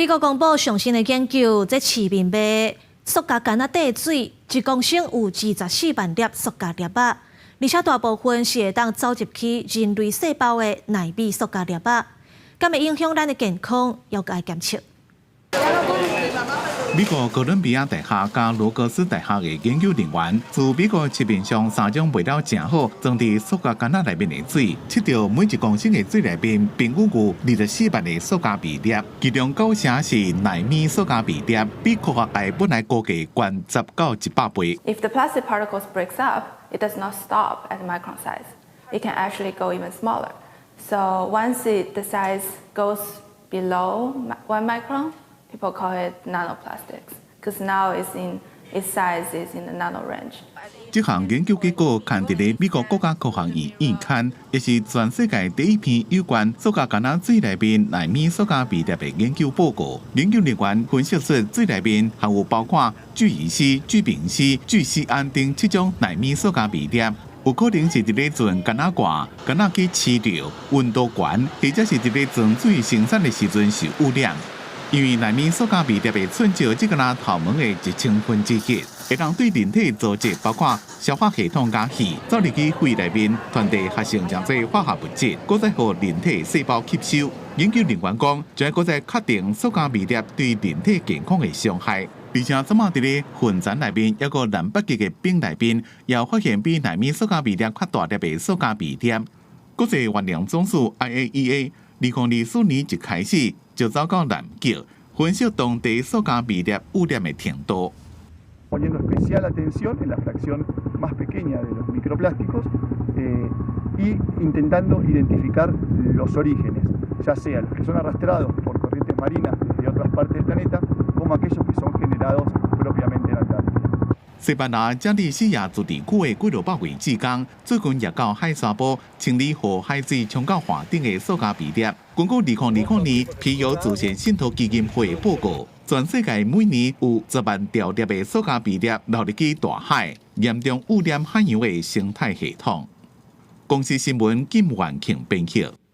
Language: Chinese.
美国公布上新的研究，在市面卖塑胶干仔底水，1公升有24万粒塑胶粒仔，而且大部分是会当走入去人类细胞的纳米塑胶粒仔，敢会影响咱的健康，要该检测。美国哥伦比亚大学加罗格斯大学的研究人员，自美国市面上3种卖了正好装伫塑胶干仔内面的水，测到每1公升的水内面平均有24万的塑胶微粒，其中9成是纳米塑胶微粒，比科学界本来估计高10到100倍。If the plastic particles breaks up, it does not stop at micron size. It can actually go even smaller. So once the size goes below 1 micron, people call it nanoplastics because now its size is in the nano range. 这项研究结果刊登在美国国家科学院刊，也是全世界第一篇有关塑胶干仔水内面纳米塑胶微粒的研究报告。研究人员分析出水内面含有包括聚乙烯、聚丙烯、聚酰胺等7种纳米塑胶微粒。有可能是伫咧船干仔挂、干仔去饲着、温度悬，或者是伫咧装水生产的时阵受污染。因为纳米塑胶微粒的寸少只个那头毛的1/10001，会当对人体组织包括消化系统甲肺走入去肺内面，传递合成真侪化学物质，搁再互人体细胞吸收。研究人员讲，将搁再确定塑胶微粒对人体健康的伤害。而且，怎么伫咧粪泉内面，抑个南北极的冰内面，也发现比纳米塑胶微粒较大粒的塑胶微粒。国际原料总署 IAEA 2024年一开始就走到南极，分析当地塑胶微粒污染的程度。Poniendo especial atención en la fracción más pequeña de los microplásticos y intentando identificar los orígenes, ya sea los que son arrastrados por corrientes marinas desde otras partes del planeta, como aquellos que son generados propiamente en Antártida. 西班牙加利西亚驻地区的几落百位职工，最近也到海沙堡清理和海水冲到岸顶的塑胶微粒。根据2020年皮尤自然信托基金会报告，全世界每年有10万条粒的塑胶微粒流入去大海，严重污染海洋的生态系统。公司新闻金元庆编辑。